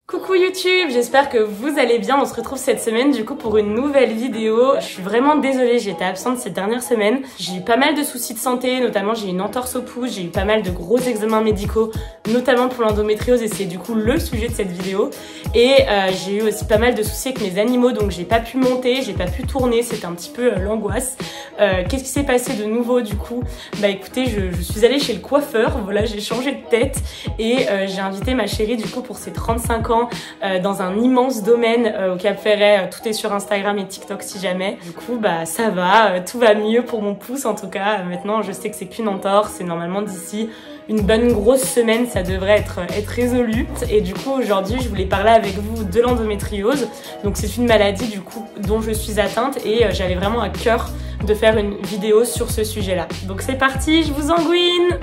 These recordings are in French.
Coucou YouTube, j'espère que vous allez bien. On se retrouve cette semaine du coup pour une nouvelle vidéo. Je suis vraiment désolée, j'ai été absente ces dernières semaines. J'ai eu pas mal de soucis de santé, notamment j'ai eu une entorse au pouce, j'ai eu pas mal de gros examens médicaux, notamment pour l'endométriose et c'est du coup le sujet de cette vidéo. Et j'ai eu aussi pas mal de soucis avec mes animaux, donc j'ai pas pu monter, j'ai pas pu tourner, c'était un petit peu l'angoisse. Qu'est-ce qui s'est passé de nouveau du coup? Bah écoutez, je suis allée chez le coiffeur, voilà, j'ai changé de tête et j'ai invité ma chérie du coup pour ses 35 ans dans un immense domaine au Cap Ferret. Tout est sur Instagram et TikTok si jamais. Du coup bah ça va, tout va mieux pour mon pouce en tout cas. Maintenant je sais que c'est qu'une entorse et normalement d'ici une bonne grosse semaine ça devrait être résolu. Et du coup aujourd'hui je voulais parler avec vous de l'endométriose. Donc c'est une maladie du coup dont je suis atteinte et j'avais vraiment à cœur de faire une vidéo sur ce sujet là. Donc c'est parti, je vous enguine.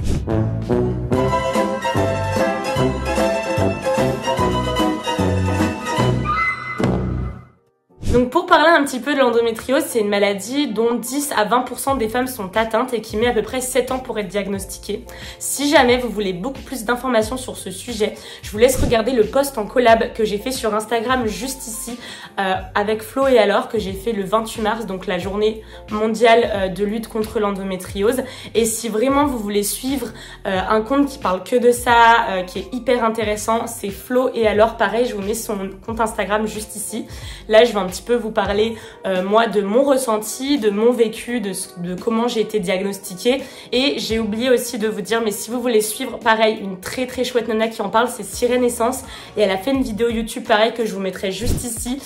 Donc pour parler un petit peu de l'endométriose, c'est une maladie dont 10 à 20% des femmes sont atteintes et qui met à peu près 7 ans pour être diagnostiquée. Si jamais vous voulez beaucoup plus d'informations sur ce sujet, je vous laisse regarder le post en collab que j'ai fait sur Instagram juste ici avec Flo et Alors, que j'ai fait le 28 mars, donc la journée mondiale de lutte contre l'endométriose. Et si vraiment vous voulez suivre un compte qui parle que de ça, qui est hyper intéressant, c'est Flo et Alors. Pareil, je vous mets son compte Instagram juste ici. Là, je vais un petit peu vous parler moi de mon ressenti, de mon vécu, de comment j'ai été diagnostiquée. Et j'ai oublié aussi de vous dire, mais si vous voulez suivre pareil une très chouette nana qui en parle, c'est Sirène Essence, et elle a fait une vidéo YouTube pareil que je vous mettrai juste ici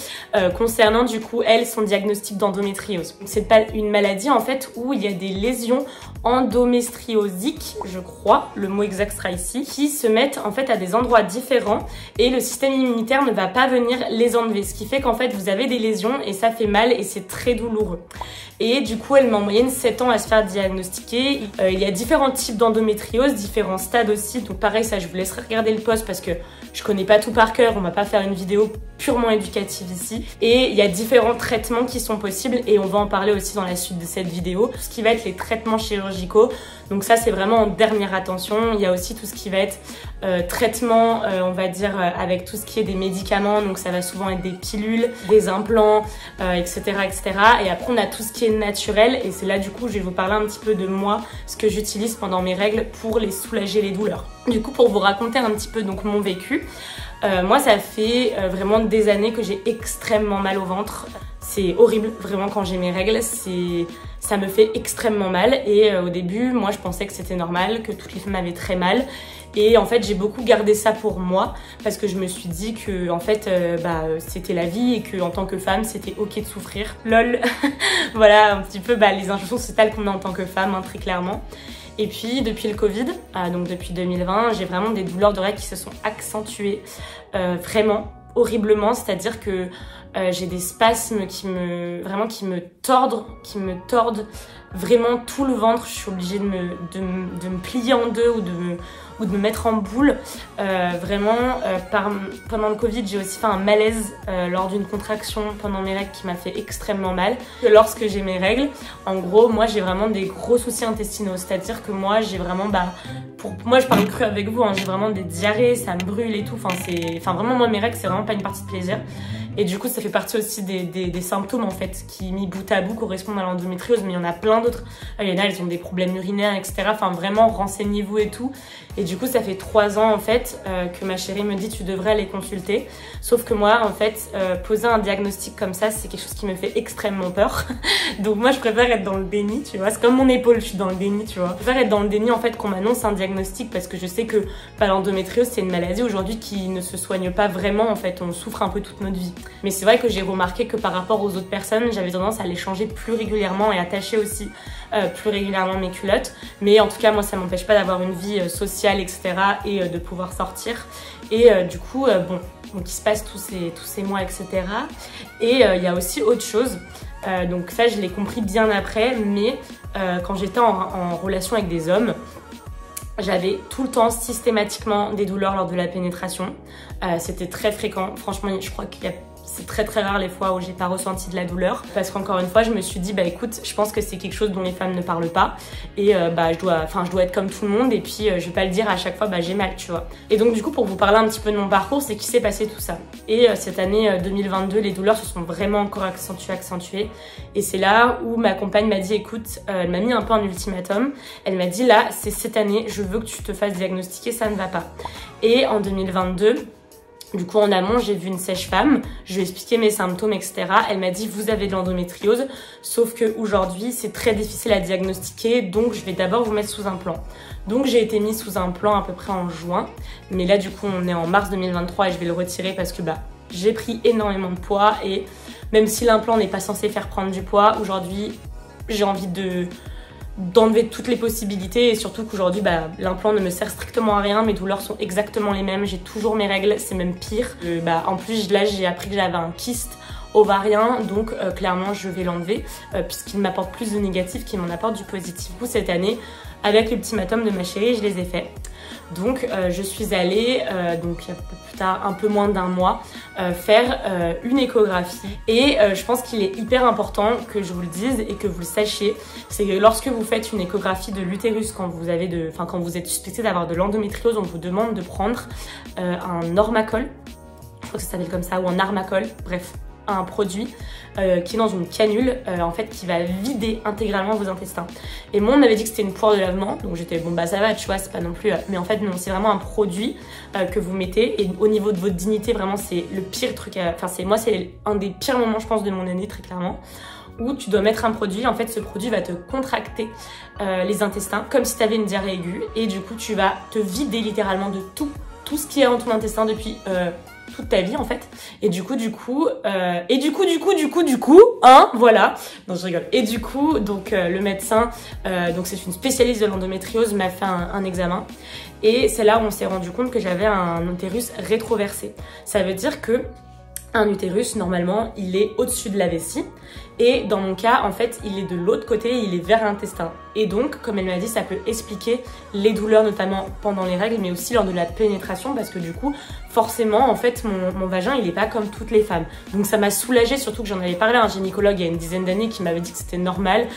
concernant du coup elle son diagnostic d'endométriose. C'est pas une maladie en fait où il y a des lésions endométriosiques, je crois, le mot exact sera ici, qui se mettent en fait à des endroits différents et le système immunitaire ne va pas venir les enlever, ce qui fait qu'en fait vous avez des lésions et ça fait mal et c'est très douloureux. Et du coup elle met en moyenne 7 ans à se faire diagnostiquer. Il y a différents types d'endométriose, différents stades aussi, donc pareil ça je vous laisserai regarder le post parce que je connais pas tout par cœur, on va pas faire une vidéo purement éducative ici. Et il y a différents traitements qui sont possibles et on va en parler aussi dans la suite de cette vidéo. Tout ce qui va être les traitements chirurgicaux, donc ça c'est vraiment en dernière attention. Il y a aussi tout ce qui va être traitement, on va dire avec tout ce qui est des médicaments, donc ça va souvent être des pilules, des implants, etc. Et après on a tout ce qui est naturel et c'est là du coup je vais vous parler un petit peu de moi, ce que j'utilise pendant mes règles pour les soulager les douleurs. Du coup pour vous raconter un petit peu donc mon vécu, moi ça fait vraiment des années que j'ai extrêmement mal au ventre. C'est horrible vraiment quand j'ai mes règles, ça me fait extrêmement mal et au début moi je pensais que c'était normal, que toutes les femmes avaient très mal. Et en fait j'ai beaucoup gardé ça pour moi parce que je me suis dit que en fait c'était la vie et que en tant que femme c'était ok de souffrir. Lol. Voilà un petit peu les injonctions sociétales qu'on a en tant que femme hein, très clairement. Et puis depuis le Covid, donc depuis 2020, j'ai vraiment des douleurs de règles qui se sont accentuées vraiment horriblement, c'est-à-dire que j'ai des spasmes qui me tordent vraiment tout le ventre. Je suis obligée de me plier en deux ou de me mettre en boule. Pendant le Covid, j'ai aussi fait un malaise lors d'une contraction pendant mes règles qui m'a fait extrêmement mal. Lorsque j'ai mes règles, en gros, moi j'ai vraiment des gros soucis intestinaux, c'est-à-dire que moi j'ai vraiment, moi je parle cru avec vous, hein, j'ai vraiment des diarrhées, ça me brûle et tout, enfin vraiment moi mes règles c'est vraiment pas une partie de plaisir. Et du coup ça fait partie aussi des symptômes en fait qui mis bout à bout correspondent à l'endométriose, mais il y en a plein d'autres. Il y en a, elles ont des problèmes urinaires, etc. Enfin vraiment renseignez-vous et tout. Et du coup ça fait 3 ans en fait que ma chérie me dit tu devrais aller consulter. Sauf que moi en fait poser un diagnostic comme ça c'est quelque chose qui me fait extrêmement peur. Donc moi je préfère être dans le déni, tu vois. C'est comme mon épaule, je suis dans le déni, tu vois. Je préfère être dans le déni en fait qu'on m'annonce un diagnostic parce que je sais que l'endométriose c'est une maladie aujourd'hui qui ne se soigne pas vraiment en fait. On souffre un peu toute notre vie. Mais c'est vrai que j'ai remarqué que par rapport aux autres personnes j'avais tendance à les changer plus régulièrement et attacher aussi plus régulièrement mes culottes. Mais en tout cas moi ça m'empêche pas d'avoir une vie sociale etc. et de pouvoir sortir. Et du coup donc il se passe tous ces mois etc. Et il y a aussi autre chose, donc ça je l'ai compris bien après, mais quand j'étais en relation avec des hommes, j'avais tout le temps systématiquement des douleurs lors de la pénétration. C'était très fréquent, franchement je crois qu'il y a c'est très rare les fois où j'ai pas ressenti de la douleur. Parce qu'encore une fois, je me suis dit, bah écoute, je pense que c'est quelque chose dont les femmes ne parlent pas. Et bah je dois être comme tout le monde. Et puis je vais pas le dire à chaque fois, bah j'ai mal, tu vois. Et donc du coup, pour vous parler un petit peu de mon parcours, c'est qu'il s'est passé tout ça. Et cette année 2022, les douleurs se sont vraiment encore accentuées. Et c'est là où ma compagne m'a dit, écoute, elle m'a mis un peu un ultimatum. Elle m'a dit, là, c'est cette année, je veux que tu te fasses diagnostiquer, ça ne va pas. Et en 2022, du coup, en amont, j'ai vu une sage-femme, je lui ai expliqué mes symptômes, etc. Elle m'a dit, vous avez de l'endométriose, sauf qu'aujourd'hui, c'est très difficile à diagnostiquer, donc je vais d'abord vous mettre sous un plan. Donc, j'ai été mise sous un plan à peu près en juin, mais là, du coup, on est en mars 2023 et je vais le retirer parce que bah, j'ai pris énormément de poids et même si l'implant n'est pas censé faire prendre du poids, aujourd'hui, j'ai envie d'enlever toutes les possibilités et surtout qu'aujourd'hui bah, l'implant ne me sert strictement à rien, mes douleurs sont exactement les mêmes, j'ai toujours mes règles, c'est même pire. Bah, en plus là j'ai appris que j'avais un kyste ovarien, donc clairement je vais l'enlever puisqu'il m'apporte plus de négatif qu'il m'en apporte du positif. Du coup cette année avec l'ultimatum de ma chérie je les ai faits. Donc je suis allée, donc il y a plus tard, un peu moins d'un mois, faire une échographie. Et je pense qu'il est hyper important que je vous le dise et que vous le sachiez. C'est que lorsque vous faites une échographie de l'utérus, quand vous êtes suspecté d'avoir de l'endométriose, on vous demande de prendre un Normacol, je crois que ça s'appelle comme ça, ou un Armacol, bref, un produit qui est dans une canule en fait qui va vider intégralement vos intestins. Et moi on m'avait dit que c'était une poire de lavement, donc j'étais bon bah ça va, tu vois, c'est pas non plus mais en fait non, c'est vraiment un produit que vous mettez et au niveau de votre dignité vraiment c'est le pire truc enfin c'est un des pires moments je pense de mon année très clairement, où tu dois mettre un produit, en fait ce produit va te contracter les intestins comme si tu avais une diarrhée aiguë et du coup tu vas te vider littéralement de tout ce qui est dans ton intestin depuis toute ta vie en fait. Et du coup, hein, voilà. Non, je rigole. Et du coup, donc le médecin, donc c'est une spécialiste de l'endométriose, m'a fait un examen. Et c'est là où on s'est rendu compte que j'avais un utérus rétroversé. Ça veut dire que un utérus, normalement, il est au-dessus de la vessie. Et dans mon cas, en fait, il est de l'autre côté, il est vers l'intestin. Et donc, comme elle m'a dit, ça peut expliquer les douleurs, notamment pendant les règles, mais aussi lors de la pénétration, parce que du coup, forcément, en fait, mon vagin, il est pas comme toutes les femmes. Donc ça m'a soulagée, surtout que j'en avais parlé à un gynécologue il y a une dizaine d'années qui m'avait dit que c'était normal.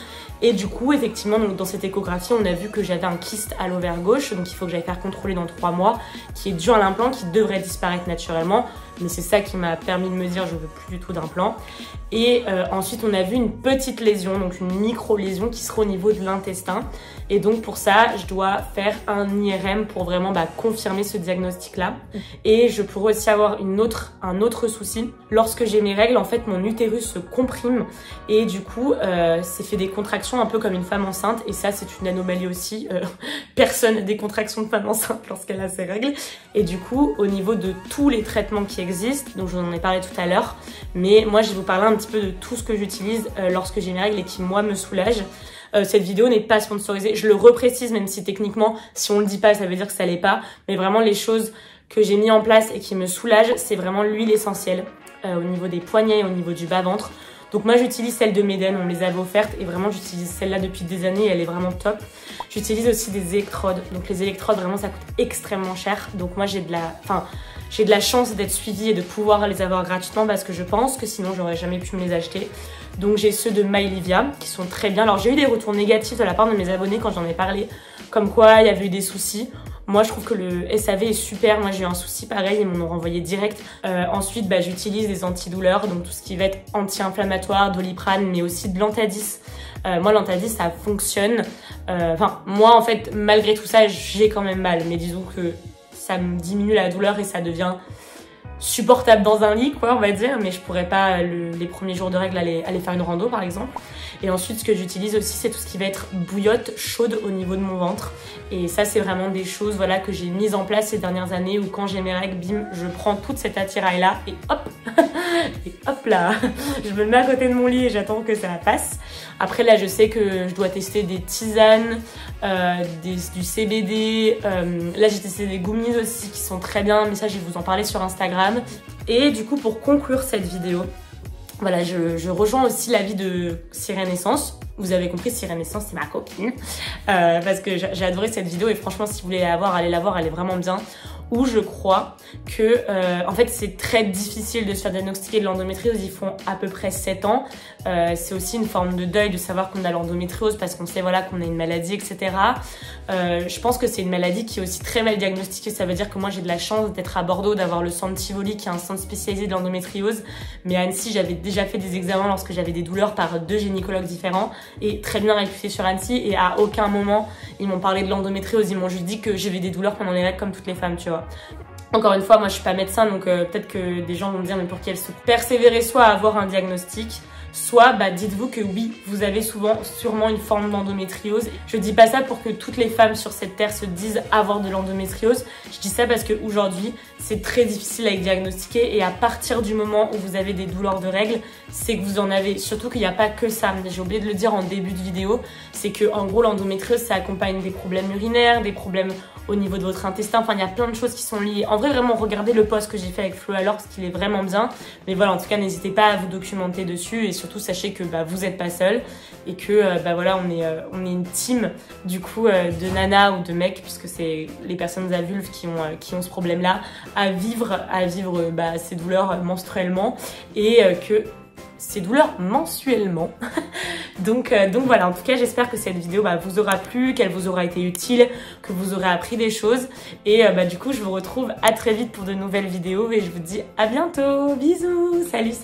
Et du coup, effectivement, donc, dans cette échographie, on a vu que j'avais un kyste à l'ovaire gauche, donc il faut que j'aille faire contrôler dans 3 mois, qui est dû à l'implant, qui devrait disparaître naturellement. Mais c'est ça qui m'a permis de me dire je veux plus du tout d'implant. Et ensuite on a vu une petite lésion, donc une micro-lésion qui sera au niveau de l'intestin. Et donc pour ça je dois faire un IRM pour vraiment confirmer ce diagnostic là. Et je pourrais aussi avoir un autre souci. Lorsque j'ai mes règles, en fait mon utérus se comprime et du coup c'est fait des contractions un peu comme une femme enceinte. Et ça c'est une anomalie aussi. Personne n'a des contractions de femme enceinte lorsqu'elle a ses règles. Et du coup au niveau de tous les traitements qui existent, donc je vous en ai parlé tout à l'heure, mais moi je vais vous parler un petit peu de tout ce que j'utilise lorsque j'ai mes règles et qui moi me soulage. Cette vidéo n'est pas sponsorisée, je le reprécise même si techniquement si on le dit pas ça veut dire que ça l'est pas, mais vraiment les choses que j'ai mis en place et qui me soulagent, c'est vraiment l'huile essentielle au niveau des poignets et au niveau du bas-ventre. Donc moi j'utilise celle de Meden, on me les avait offertes et vraiment j'utilise celle-là depuis des années et elle est vraiment top. J'utilise aussi des électrodes, donc les électrodes vraiment ça coûte extrêmement cher, donc moi j'ai de la chance d'être suivie et de pouvoir les avoir gratuitement parce que je pense que sinon j'aurais jamais pu me les acheter. Donc j'ai ceux de Mylivia qui sont très bien. Alors j'ai eu des retours négatifs de la part de mes abonnés quand j'en ai parlé, comme quoi il y avait eu des soucis. Moi je trouve que le SAV est super, moi j'ai eu un souci pareil, ils m'ont renvoyé direct. Ensuite j'utilise des antidouleurs, donc tout ce qui va être anti-inflammatoire, Doliprane, mais aussi de l'Antadis. Moi l'Antadis ça fonctionne, moi en fait malgré tout ça j'ai quand même mal, mais disons que ça me diminue la douleur et ça devient supportable dans un lit quoi on va dire, mais je pourrais pas les premiers jours de règles aller faire une rando par exemple. Et ensuite ce que j'utilise aussi c'est tout ce qui va être bouillotte chaude au niveau de mon ventre, et ça c'est vraiment des choses voilà que j'ai mises en place ces dernières années où quand j'ai mes règles, bim, je prends toute cette attirail là et hop là je me le mets à côté de mon lit et j'attends que ça passe. Après là je sais que je dois tester des tisanes, du CBD, là j'ai testé des gummies aussi qui sont très bien, mais ça je vais vous en parler sur Instagram. Et du coup pour conclure cette vidéo, voilà, je rejoins aussi l'avis de Sirène Essence. Vous avez compris, Sirène Essence, c'est ma copine. Parce que j'ai adoré cette vidéo et franchement, si vous voulez la voir, allez la voir, elle est vraiment bien. où je crois que en fait c'est très difficile de se faire diagnostiquer de l'endométriose. Ils font à peu près 7 ans. C'est aussi une forme de deuil de savoir qu'on a l'endométriose parce qu'on sait voilà qu'on a une maladie, etc. Je pense que c'est une maladie qui est aussi très mal diagnostiquée. Ça veut dire que moi j'ai de la chance d'être à Bordeaux, d'avoir le centre Tivoli qui est un centre spécialisé de l'endométriose. Mais à Annecy, j'avais déjà fait des examens lorsque j'avais des douleurs par 2 gynécologues différents et très bien réputés sur Annecy. Et à aucun moment ils m'ont parlé de l'endométriose. Ils m'ont juste dit que j'avais des douleurs pendant les règles comme toutes les femmes, tu vois. Encore une fois, moi je suis pas médecin, donc peut-être que des gens vont me dire mais pour qu'elle se persévérer soit à avoir un diagnostic, soit dites-vous que oui, vous avez sûrement une forme d'endométriose. Je dis pas ça pour que toutes les femmes sur cette terre se disent avoir de l'endométriose. Je dis ça parce qu'aujourd'hui, c'est très difficile à diagnostiquer et à partir du moment où vous avez des douleurs de règles, c'est que vous en avez. Surtout qu'il n'y a pas que ça. J'ai oublié de le dire en début de vidéo, c'est que en gros l'endométriose, ça accompagne des problèmes urinaires, des problèmes au niveau de votre intestin. Enfin, il y a plein de choses qui sont liées. En vrai, vraiment, regardez le post que j'ai fait avec Flo alors parce qu'il est vraiment bien. Mais voilà, en tout cas, n'hésitez pas à vous documenter dessus et surtout sachez que vous n'êtes pas seul et que voilà, on est une team du coup de nanas ou de mecs puisque c'est les personnes à vulve qui ont ce problème-là à vivre ces douleurs menstruellement et que ces douleurs mensuellement. donc voilà, en tout cas j'espère que cette vidéo vous aura plu, qu'elle vous aura été utile, que vous aurez appris des choses et du coup je vous retrouve à très vite pour de nouvelles vidéos et je vous dis à bientôt, bisous, salut.